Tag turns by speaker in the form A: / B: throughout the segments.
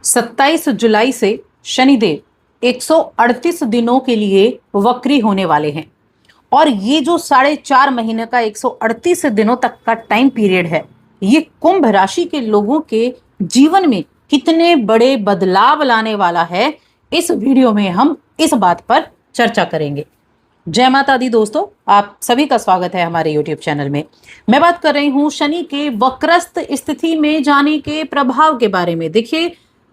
A: 27 जुलाई से शनिदेव 138 दिनों के लिए वक्री होने वाले हैं। और ये जो 4.5 महीने का 138 दिनों तक का टाइम पीरियड है, ये कुंभ राशि के लोगों के जीवन में कितने बड़े बदलाव लाने वाला है, इस वीडियो में हम इस बात पर चर्चा करेंगे। जय माता दी दोस्तों, आप सभी का स्वागत है हमारे YouTube चैनल में। मैं बात कर रही हूं शनि के वक्रस्त स्थिति में जाने के प्रभाव के बारे में। देखिए,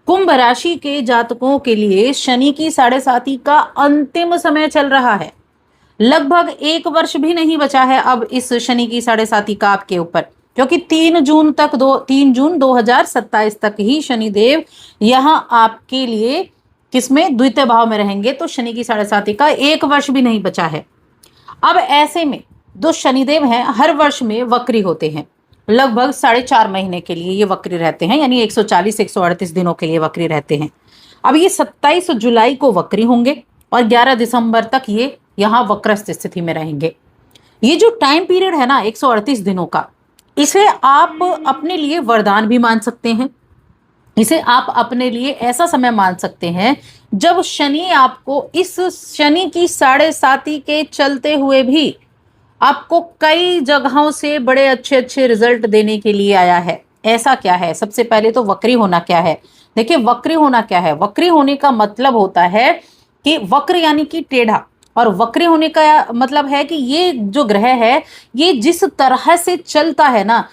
A: कुंभ राशि के जातकों के लिए शनि की 7.5 का अंतिम समय चल रहा है। लगभग 1 वर्ष भी नहीं बचा है अब इस शनि की 7.5 का आपके ऊपर, क्योंकि 3 जून 2027 तक ही शनिदेव यहां आपके लिए किसमें, द्वितीय भाव में रहेंगे। तो शनि की 7.5 का 1 वर्ष भी नहीं बचा है। अब ऐसे में जो शनिदेव हैं हर वर्ष में वक्री होते हैं, लगभग 4.5 महीने के लिए ये वक्री रहते हैं, यानी 140-138 दिनों के लिए वक्री रहते हैं। अब ये 27 जुलाई को वक्री होंगे और 11 दिसंबर तक ये यहाँ वक्रस्थ स्थिति में रहेंगे। ये जो टाइम पीरियड है ना 138 दिनों का, इसे आप अपने लिए वरदान भी मान सकते हैं। इसे आप अपने लिए ऐसा समय मान सकते हैं जब शनि आपको इस शनि की 7.5 के चलते हुए भी आपको कई जगहों से बड़े अच्छे अच्छे रिजल्ट देने के लिए आया है। ऐसा क्या है? सबसे पहले तो वक्री होना क्या है। देखिए, वक्री होना क्या है। वक्री होने का मतलब होता है कि वक्र यानी कि टेढ़ा, और वक्री होने का मतलब है कि ये जो ग्रह है ये जिस तरह से चलता है ना,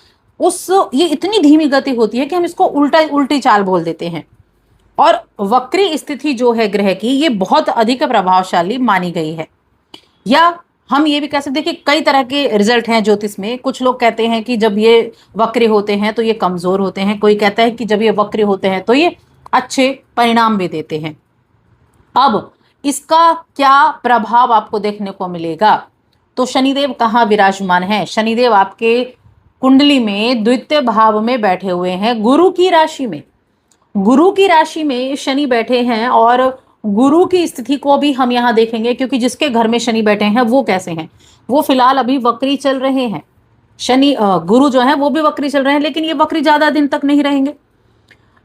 A: ये इतनी धीमी गति होती है कि हम इसको उल्टी चाल बोल देते हैं। और वक्री स्थिति जो है ग्रह की, ये बहुत अधिक प्रभावशाली मानी गई है। या हम ये भी कह सकते हैं कि कई तरह के रिजल्ट हैं ज्योतिष में। कुछ लोग कहते हैं कि जब ये वक्री होते हैं तो ये कमजोर होते हैं, कोई कहता है कि जब ये वक्री होते हैं तो ये अच्छे परिणाम भी देते हैं। अब इसका क्या प्रभाव आपको देखने को मिलेगा? तो शनिदेव कहाँ विराजमान है? शनिदेव आपके कुंडली में द्वितीय भाव में बैठे हुए हैं, गुरु की राशि में। गुरु की राशि में शनि बैठे हैं, और गुरु की स्थिति को भी हम यहाँ देखेंगे, क्योंकि जिसके घर में शनि बैठे हैं वो कैसे हैं, वो फिलहाल अभी वक्री चल रहे हैं। शनि गुरु जो है वो भी वक्री चल रहे हैं, लेकिन ये वक्री ज्यादा दिन तक नहीं रहेंगे।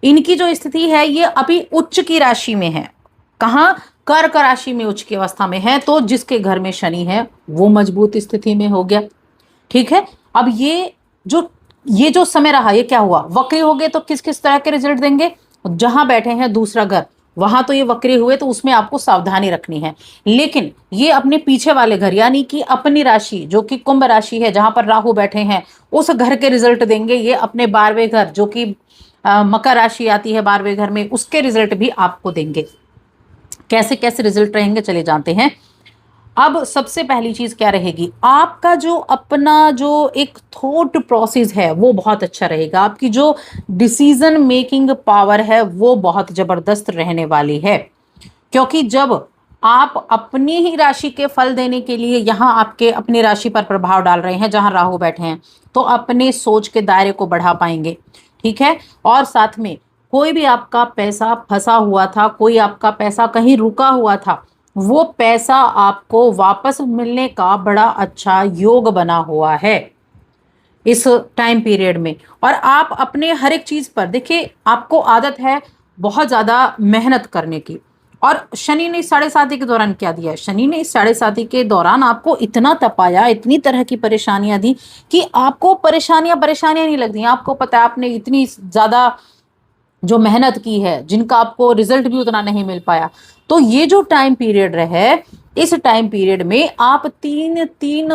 A: इनकी जो स्थिति है ये अभी उच्च की राशि में है। कहाँ? कर्क राशि में उच्च की अवस्था में है। तो जिसके घर में शनि है वो मजबूत स्थिति में हो गया। ठीक है। अब ये जो समय रहा, ये क्या हुआ? वक्री हो गए तो किस किस तरह के रिजल्ट देंगे? जहां बैठे हैं दूसरा घर, वहां तो ये वक्री हुए, तो उसमें आपको सावधानी रखनी है। लेकिन ये अपने पीछे वाले घर, यानी कि अपनी राशि जो कि कुंभ राशि है, जहां पर राहु बैठे हैं, उस घर के रिजल्ट देंगे। ये अपने 12वें घर जो कि मकर राशि आती है 12वें घर में, उसके रिजल्ट भी आपको देंगे। कैसे कैसे रिजल्ट रहेंगे चले जानते हैं। अब सबसे पहली चीज क्या रहेगी, आपका जो अपना जो एक थॉट प्रोसेस है वो बहुत अच्छा रहेगा। आपकी जो डिसीजन मेकिंग पावर है वो बहुत जबरदस्त रहने वाली है, क्योंकि जब आप अपनी ही राशि के फल देने के लिए यहाँ आपके अपनी राशि पर प्रभाव डाल रहे हैं जहां राहु बैठे हैं, तो अपने सोच के दायरे को बढ़ा पाएंगे। ठीक है। और साथ में कोई भी आपका पैसा फंसा हुआ था, कोई आपका पैसा कहीं रुका हुआ था, वो पैसा आपको वापस मिलने का बड़ा अच्छा योग बना हुआ है इस टाइम पीरियड में। और आप अपने हर एक चीज पर, देखिए, आपको आदत है बहुत ज्यादा मेहनत करने की। और शनि ने 7.5 के दौरान क्या दिया है? शनि ने 7.5 के दौरान आपको इतना तपाया, इतनी तरह की परेशानियां दी कि आपको परेशानियां नहीं लगती। आपको पता है आपने इतनी ज्यादा जो मेहनत की है, जिनका आपको रिजल्ट भी उतना नहीं मिल पाया। तो ये जो टाइम पीरियड रहे, इस टाइम पीरियड में आप तीन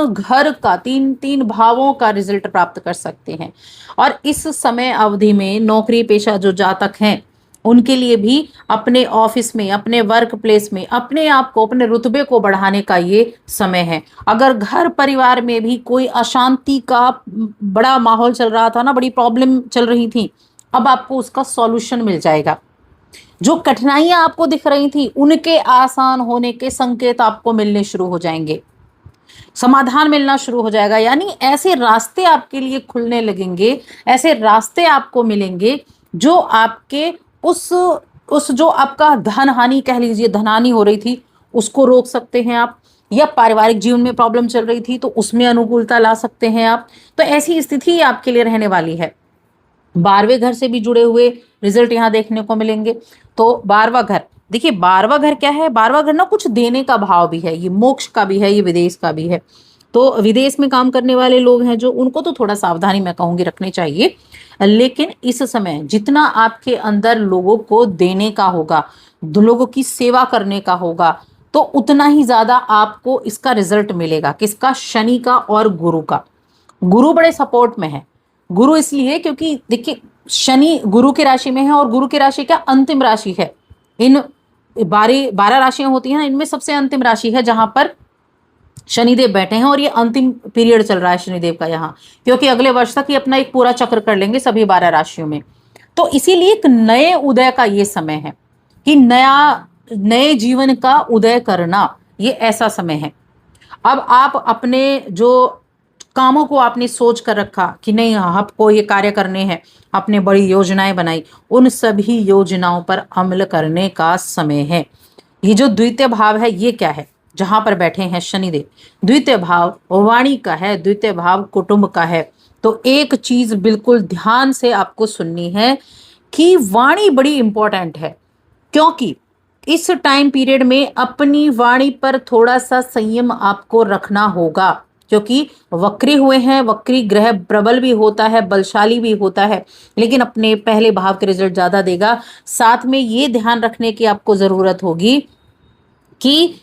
A: घर का, तीन भावों का रिजल्ट प्राप्त कर सकते हैं। और इस समय अवधि में नौकरी पेशा जो जातक हैं उनके लिए भी अपने ऑफिस में, अपने वर्क प्लेस में अपने आप को, अपने रुतबे को बढ़ाने का ये समय है। अगर घर परिवार में भी कोई अशांति का बड़ा माहौल चल रहा था ना, बड़ी प्रॉब्लम चल रही थी, अब आपको उसका सॉल्यूशन मिल जाएगा। जो कठिनाइयां आपको दिख रही थी उनके आसान होने के संकेत आपको मिलने शुरू हो जाएंगे, समाधान मिलना शुरू हो जाएगा। यानी ऐसे रास्ते आपके लिए खुलने लगेंगे, ऐसे रास्ते आपको मिलेंगे जो आपके उस जो आपका धन हानि कह लीजिए, धन हानि हो रही थी, उसको रोक सकते हैं आप। या पारिवारिक जीवन में प्रॉब्लम चल रही थी तो उसमें अनुकूलता ला सकते हैं आप। तो ऐसी स्थिति आपके लिए रहने वाली है। 12वें घर से भी जुड़े हुए रिजल्ट यहाँ देखने को मिलेंगे। तो 12वां घर, देखिए 12वां घर क्या है, 12वां घर ना कुछ देने का भाव भी है, ये मोक्ष का भी है, ये विदेश का भी है। तो विदेश में काम करने वाले लोग हैं जो, उनको तो थोड़ा सावधानी मैं कहूंगी रखनी चाहिए। लेकिन इस समय जितना आपके अंदर लोगों को देने का होगा, लोगों की सेवा करने का होगा, तो उतना ही ज्यादा आपको इसका रिजल्ट मिलेगा। किसका? शनि का और गुरु का। गुरु बड़े सपोर्ट में है। गुरु इसलिए क्योंकि देखिए शनि गुरु की राशि में है, और गुरु की राशि क्या? अंतिम राशि है। इन 12 राशियां होती हैं ना, इनमें सबसे अंतिम राशि है जहां पर शनिदेव बैठे हैं, और ये अंतिम पीरियड चल रहा है शनिदेव का यहाँ, क्योंकि अगले वर्ष तक ये अपना एक पूरा चक्र कर लेंगे सभी 12 राशियों में। तो इसीलिए एक नए उदय का ये समय है कि नए जीवन का उदय करना, ये ऐसा समय है। अब आप अपने जो कामों को आपने सोच कर रखा कि नहीं आपको ये कार्य करने हैं, आपने बड़ी योजनाएं बनाई, उन सभी योजनाओं पर अमल करने का समय है। ये जो द्वितीय भाव है, ये क्या है? जहां पर बैठे हैं शनिदेव, द्वितीय भाव वाणी का है, द्वितीय भाव कुटुंब का है। तो एक चीज बिल्कुल ध्यान से आपको सुननी है कि वाणी बड़ी इंपॉर्टेंट है, क्योंकि इस टाइम पीरियड में अपनी वाणी पर थोड़ा सा संयम आपको रखना होगा, क्योंकि वक्री हुए हैं। वक्री ग्रह प्रबल भी होता है, बलशाली भी होता है, लेकिन अपने पहले भाव के रिजल्ट ज्यादा देगा। साथ में ये ध्यान रखने की आपको जरूरत होगी कि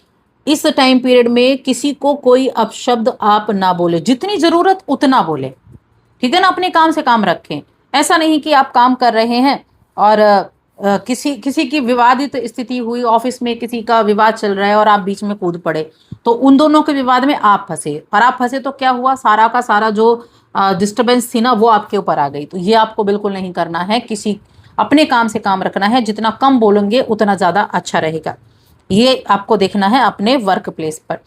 A: इस टाइम पीरियड में किसी को कोई अपशब्द आप ना बोले, जितनी जरूरत उतना बोले, ठीक है ना। अपने काम से काम रखें। ऐसा नहीं कि आप काम कर रहे हैं और किसी किसी की विवादित स्थिति हुई, ऑफिस में किसी का विवाद चल रहा है और आप बीच में कूद पड़े, तो उन दोनों के विवाद में आप फंसे, और आप फंसे तो क्या हुआ, सारा का सारा जो डिस्टर्बेंस थी ना वो आपके ऊपर आ गई। तो ये आपको बिल्कुल नहीं करना है। अपने काम से काम रखना है, जितना कम बोलेंगे उतना ज्यादा अच्छा रहेगा। ये आपको देखना है अपने वर्क प्लेस पर।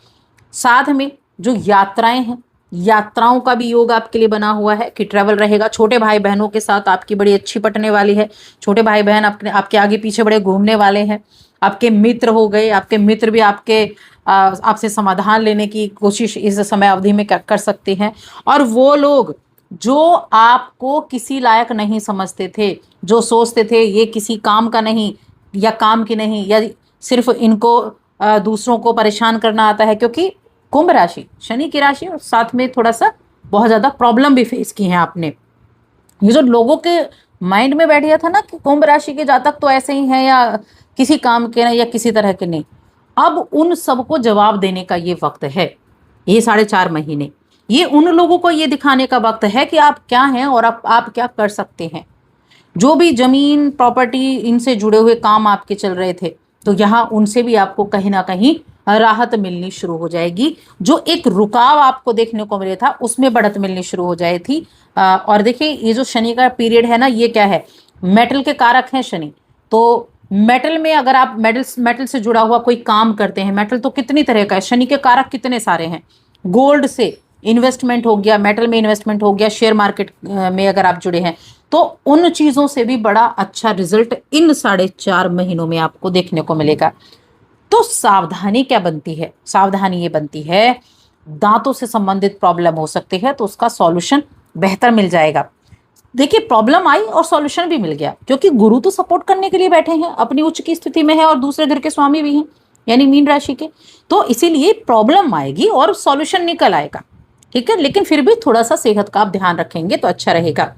A: साथ में जो यात्राएं हैं, यात्राओं का भी योग आपके लिए बना हुआ है कि ट्रैवल रहेगा। छोटे भाई बहनों के साथ आपकी बड़ी अच्छी पटने वाली है। छोटे भाई बहन आपके आगे पीछे बड़े घूमने वाले हैं। आपके मित्र हो गए, आपके मित्र भी आपसे समाधान लेने की कोशिश इस समय अवधि में कर सकते हैं। और वो लोग जो आपको किसी लायक नहीं समझते थे, जो सोचते थे ये किसी काम का नहीं, या काम की नहीं, या सिर्फ इनको दूसरों को परेशान करना आता है, क्योंकि कुंभ राशि शनि की राशि, और साथ में थोड़ा सा बहुत ज्यादा प्रॉब्लम भी फेस की है आपने। ये जो लोगों के माइंड में बैठ गया था ना कि कुंभ राशि के जातक तो ऐसे ही हैं, या किसी काम के नहीं, या किसी तरह के नहीं, अब उन सबको जवाब देने का ये वक्त है। ये 4.5 महीने ये उन लोगों को ये दिखाने का वक्त है कि आप क्या हैं और आप क्या कर सकते हैं। जो भी जमीन प्रॉपर्टी इनसे जुड़े हुए काम आपके चल रहे थे, तो यहाँ उनसे भी आपको कहीं ना कहीं राहत मिलनी शुरू हो जाएगी। जो एक रुकाव आपको देखने को मिले था, उसमें बढ़त मिलनी शुरू हो जाए थी। और देखिए ये जो शनि का पीरियड है ना, ये क्या है, मेटल के कारक हैं शनि। तो मेटल में अगर आप मेटल से जुड़ा हुआ कोई काम करते हैं, मेटल तो कितनी तरह का है, शनि के कारक कितने सारे हैं। गोल्ड से इन्वेस्टमेंट हो गया, मेटल में इन्वेस्टमेंट हो गया, शेयर मार्केट में अगर आप जुड़े हैं, तो उन चीजों से भी बड़ा अच्छा रिजल्ट इन 4.5 महीनों में आपको देखने को मिलेगा। तो सावधानी क्या बनती है? सावधानी ये बनती है, दांतों से संबंधित प्रॉब्लम हो सकती है, तो उसका सॉल्यूशन बेहतर मिल जाएगा। देखिए प्रॉब्लम आई और सॉल्यूशन भी मिल गया, क्योंकि गुरु तो सपोर्ट करने के लिए बैठे हैं, अपनी उच्च की स्थिति में है, और दूसरे घर के स्वामी भी हैं, यानी मीन राशि के। तो इसीलिए प्रॉब्लम आएगी और सॉल्यूशन निकल आएगा, ठीक है। लेकिन फिर भी थोड़ा सा सेहत का आप ध्यान रखेंगे तो अच्छा रहेगा।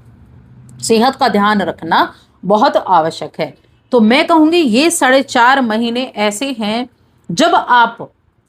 A: सेहत का ध्यान रखना बहुत आवश्यक है। तो मैं कहूंगी ये 4.5 महीने ऐसे हैं जब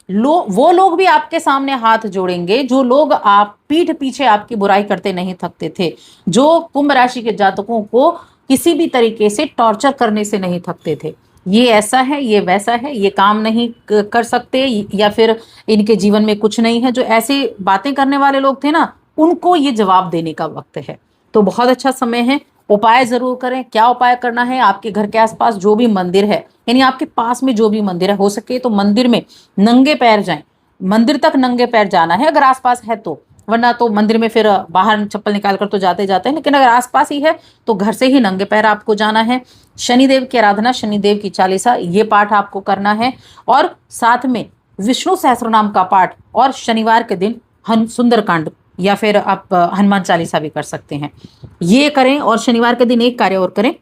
A: वो लोग भी आपके सामने हाथ जोड़ेंगे, जो लोग आप पीठ पीछे आपकी बुराई करते नहीं थकते थे, जो कुंभ राशि के जातकों को किसी भी तरीके से टॉर्चर करने से नहीं थकते थे। ये ऐसा है, ये वैसा है, ये काम नहीं कर सकते, या फिर इनके जीवन में कुछ नहीं है, जो ऐसी बातें करने वाले लोग थे ना, उनको ये जवाब देने का वक्त है। तो बहुत अच्छा समय है। उपाय जरूर करें। क्या उपाय करना है? आपके घर के आसपास जो भी मंदिर है, यानी आपके पास में जो भी मंदिर है, हो सके तो मंदिर में नंगे पैर जाएं। मंदिर तक नंगे पैर जाना है अगर आसपास है तो, वरना तो मंदिर में फिर बाहर चप्पल निकाल कर तो जाते जाते हैं, लेकिन अगर आसपास ही है तो घर से ही नंगे पैर आपको जाना है। शनिदेव की आराधना, शनिदेव की चालीसा, ये पाठ आपको करना है, और साथ में विष्णु सहस्त्रनाम का पाठ, और शनिवार के दिन सुंदरकांड या फिर आप हनुमान चालीसा भी कर सकते हैं। ये करें। और शनिवार के दिन एक कार्य और करें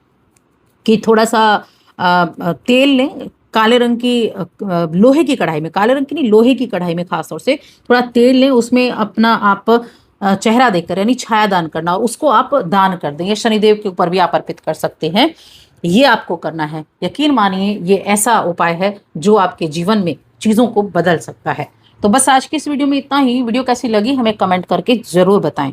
A: कि थोड़ा सा तेल लें, काले रंग की लोहे की कढ़ाई में, काले रंग की नहीं, लोहे की कढ़ाई में खासतौर से थोड़ा तेल लें, उसमें अपना आप चेहरा देखकर यानी छाया दान करना, उसको आप दान कर दें। ये शनिदेव के ऊपर भी आप अर्पित कर सकते हैं। ये आपको करना है। यकीन मानिए ये ऐसा उपाय है जो आपके जीवन में चीज़ों को बदल सकता है। तो बस आज की इस वीडियो में इतना ही। वीडियो कैसी लगी हमें कमेंट करके ज़रूर बताएं।